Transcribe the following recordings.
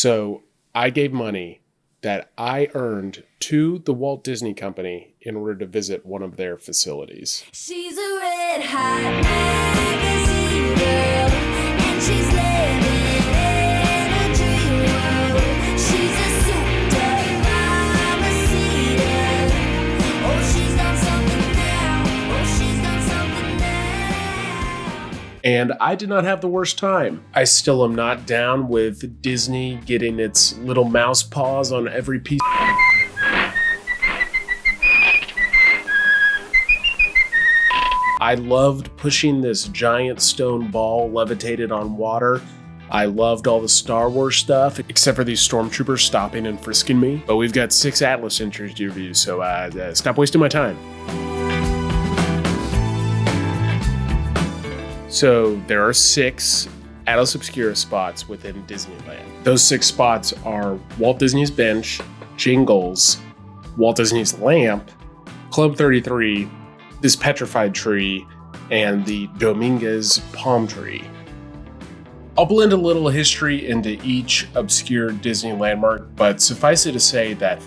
So I gave money that I earned to the Walt Disney Company in order to visit one of their facilities. She's a red hot magazine girl, and she's living in a dream world. She's a souped-up mamacita. Oh, she's done something now. Oh, she's done something now. And I did not have the worst time. I still am not down with Disney getting its little mouse paws on every piece. I loved pushing this giant stone ball levitated on water. I loved all the Star Wars stuff, except for these stormtroopers stopping and frisking me. But we've got 6 Atlas entries to review, so stop wasting my time. So there are 6 Atlas Obscura spots within Disneyland. Those 6 spots are Walt Disney's Bench, Jingles, Walt Disney's Lamp, Club 33, this petrified tree, and the Dominguez palm tree. I'll blend a little history into each obscure Disney landmark, but suffice it to say that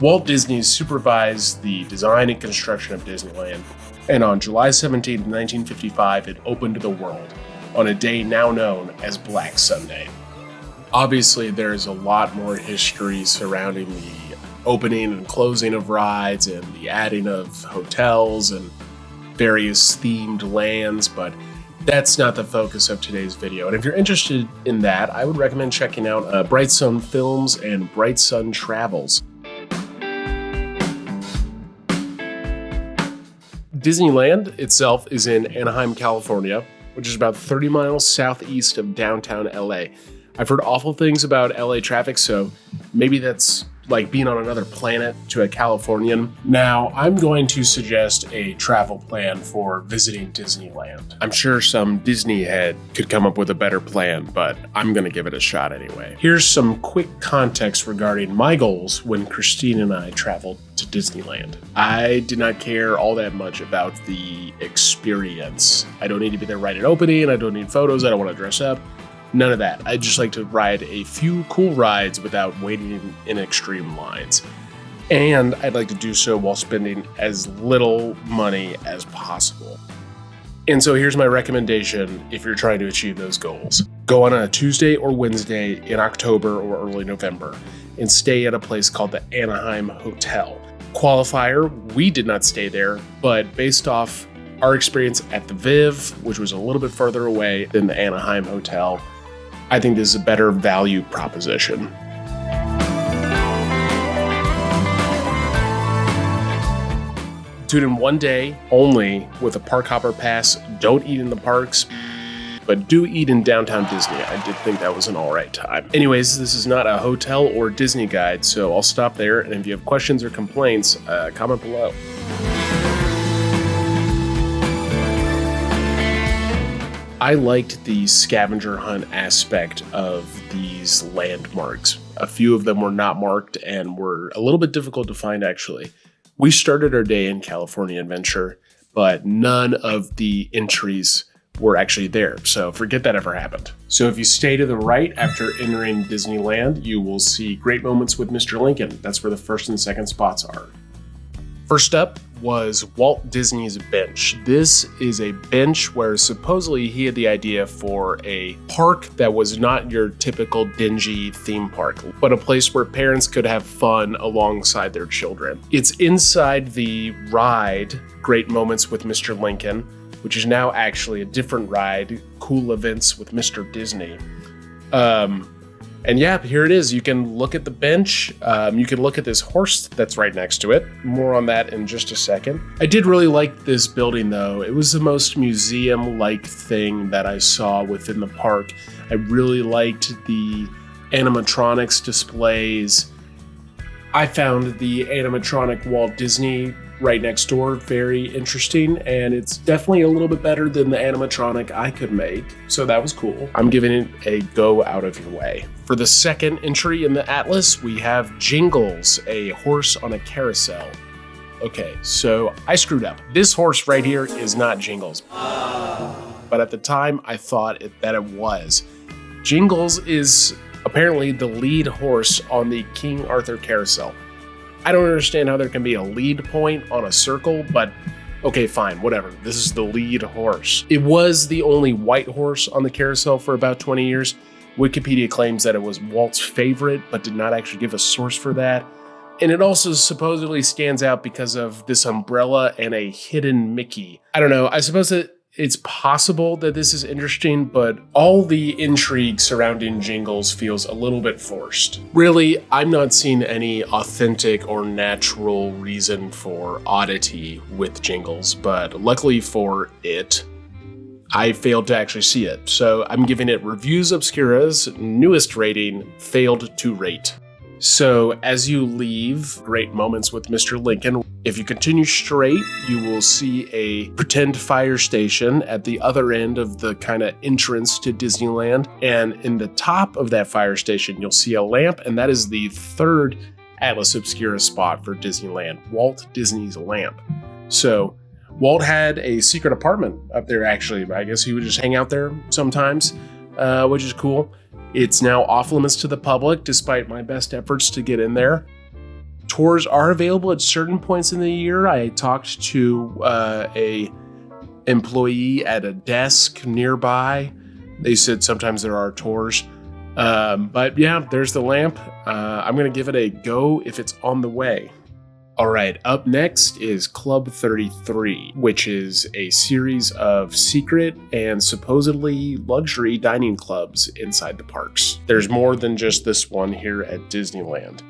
Walt Disney supervised the design and construction of Disneyland, and on July 17, 1955, it opened to the world on a day now known as Black Sunday. Obviously, there's a lot more history surrounding the opening and closing of rides and the adding of hotels and various themed lands, but that's not the focus of today's video. And if you're interested in that, I would recommend checking out Bright Sun Films and Bright Sun Travels. Disneyland itself is in Anaheim, California, which is about 30 miles southeast of downtown LA. I've heard awful things about LA traffic, so maybe that's like being on another planet to a Californian. Now, I'm going to suggest a travel plan for visiting Disneyland. I'm sure some Disney head could come up with a better plan, but I'm gonna give it a shot anyway. Here's some quick context regarding my goals when Christine and I traveled to Disneyland. I did not care all that much about the experience. I don't need to be there right at opening, I don't need photos, I don't wanna dress up. None of that. I'd just like to ride a few cool rides without waiting in extreme lines. And I'd like to do so while spending as little money as possible. And so here's my recommendation if you're trying to achieve those goals. Go on a Tuesday or Wednesday in October or early November and stay at a place called the Anaheim Hotel. Qualifier, we did not stay there, but based off our experience at the Viv, which was a little bit further away than the Anaheim Hotel, I think this is a better value proposition. Do it in one day only with a park hopper pass. Don't eat in the parks, but do eat in downtown Disney. I did think that was an all right time. Anyways, this is not a hotel or Disney guide, so I'll stop there. And if you have questions or complaints, comment below. I liked the scavenger hunt aspect of these landmarks. A few of them were not marked and were a little bit difficult to find, actually. We started our day in California Adventure, but none of the entries were actually there, so forget that ever happened. So if you stay to the right after entering Disneyland, you will see Great Moments with Mr. Lincoln. That's where the first and second spots are. First up was Walt Disney's Bench. This is a bench where supposedly he had the idea for a park that was not your typical dingy theme park, but a place where parents could have fun alongside their children. It's inside the ride, Great Moments with Mr. Lincoln, which is now actually a different ride, Cool Events with Mr. Disney. And yeah, here it is. You can look at the bench. You can look at this horse that's right next to it. More on that in just a second. I did really like this building though. It was the most museum-like thing that I saw within the park. I really liked the animatronics displays. I found the animatronic Walt Disney right next door very interesting, and it's definitely a little bit better than the animatronic I could make, so that was cool. I'm giving it a go out of your way. For the second entry in the Atlas, we have Jingles, a horse on a carousel. Okay, so I screwed up. This horse right here is not Jingles, but at the time I thought that it was. Jingles is apparently the lead horse on the King Arthur carousel. I don't understand how there can be a lead point on a circle, but okay, fine, whatever. This is the lead horse. It was the only white horse on the carousel for about 20 years. Wikipedia claims that it was Walt's favorite, but did not actually give a source for that. And it also supposedly stands out because of this umbrella and a hidden Mickey. I don't know, I suppose that it's possible that this is interesting, but all the intrigue surrounding Jingles feels a little bit forced. Really, I'm not seeing any authentic or natural reason for oddity with Jingles, but luckily for it, I failed to actually see it. So I'm giving it Reviews Obscura's newest rating, failed to rate. So as you leave Great Moments with Mr. Lincoln, if you continue straight, you will see a pretend fire station at the other end of the kind of entrance to Disneyland. And in the top of that fire station, you'll see a lamp, and that is the third Atlas Obscura spot for Disneyland, Walt Disney's lamp. So Walt had a secret apartment up there, actually. I guess he would just hang out there sometimes, which is cool. It's now off limits to the public, despite my best efforts to get in there. Tours are available at certain points in the year. I talked to a employee at a desk nearby. They said sometimes there are tours. But yeah, there's the lamp. I'm going to give it a go if it's on the way. All right, up next is Club 33, which is a series of secret and supposedly luxury dining clubs inside the parks. There's more than just this one here at Disneyland.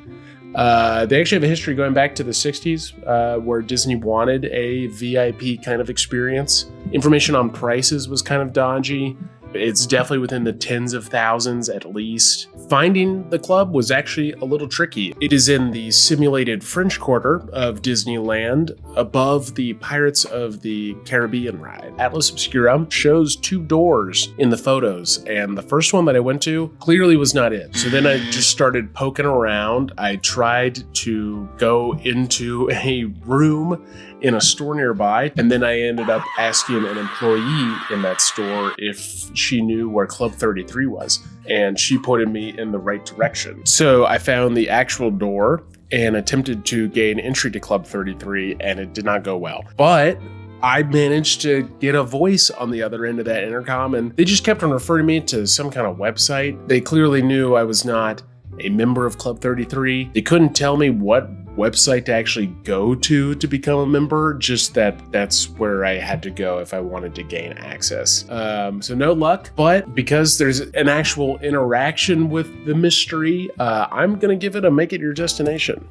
They actually have a history going back to the 60s where Disney wanted a VIP kind of experience. Information on prices was kind of dodgy. It's definitely within the tens of thousands at least. Finding the club was actually a little tricky. It is in the simulated French Quarter of Disneyland, above the Pirates of the Caribbean ride. Atlas Obscura shows two doors in the photos, and the first one that I went to clearly was not it. So then I just started poking around. I tried to go into a room in a store nearby, and then I ended up asking an employee in that store if she knew where Club 33 was, and she pointed me in the right direction. So I found the actual door and attempted to gain entry to Club 33, and it did not go well. But I managed to get a voice on the other end of that intercom, and they just kept on referring me to some kind of website. They clearly knew I was not a member of Club 33. They couldn't tell me what website to actually go to become a member, just that's where I had to go if I wanted to gain access. So no luck, but because there's an actual interaction with the mystery, I'm gonna give it a make it your destination.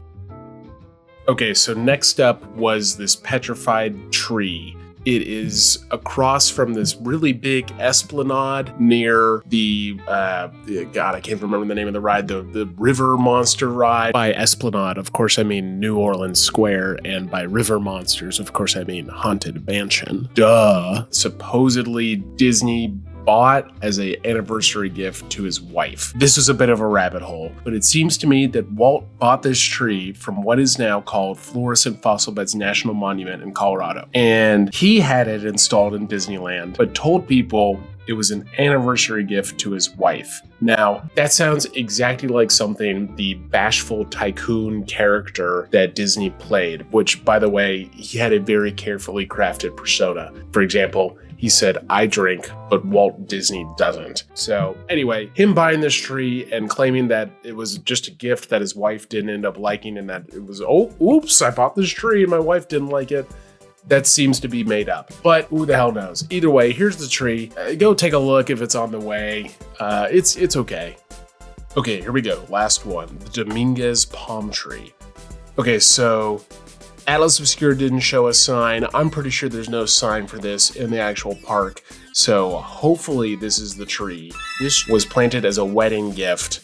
Okay, so next up was this petrified tree. It is across from this really big esplanade near the, God, I can't remember the name of the ride, the River Monster ride. By esplanade, of course, I mean New Orleans Square, and by River Monsters, of course, I mean Haunted Mansion. Duh. Supposedly Disney bought as an anniversary gift to his wife. This was a bit of a rabbit hole, but it seems to me that Walt bought this tree from what is now called Fluorescent Fossil Beds National Monument in Colorado. And he had it installed in Disneyland, but told people it was an anniversary gift to his wife. Now, that sounds exactly like something the bashful tycoon character that Disney played, which, by the way, he had a very carefully crafted persona. For example, he said, "I drink, but Walt Disney doesn't." So anyway, him buying this tree and claiming that it was just a gift that his wife didn't end up liking, and that it was, oh, oops, I bought this tree and my wife didn't like it. That seems to be made up, but who the hell knows? Either way, here's the tree. Go take a look if it's on the way. It's okay. Okay, here we go. Last one, the Dominguez palm tree. Okay, so Atlas Obscura didn't show a sign. I'm pretty sure there's no sign for this in the actual park. So hopefully this is the tree. This was planted as a wedding gift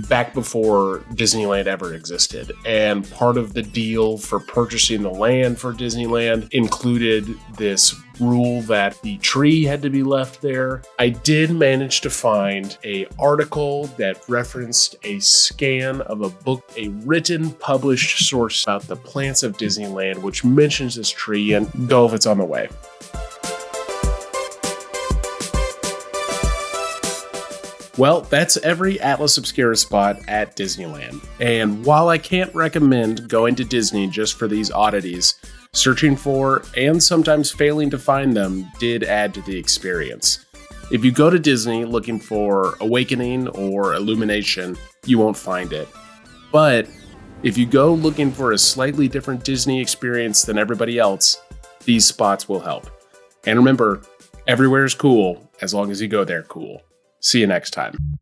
back before Disneyland ever existed. And part of the deal for purchasing the land for Disneyland included this rule that the tree had to be left there. I did manage to find an article that referenced a scan of a book, a written published source about the plants of Disneyland, which mentions this tree, and go if it's on the way. Well, that's every Atlas Obscura spot at Disneyland. And while I can't recommend going to Disney just for these oddities, searching for and sometimes failing to find them did add to the experience. If you go to Disney looking for Awakening or Illumination, you won't find it. But if you go looking for a slightly different Disney experience than everybody else, these spots will help. And remember, everywhere is cool as long as you go there cool. See you next time.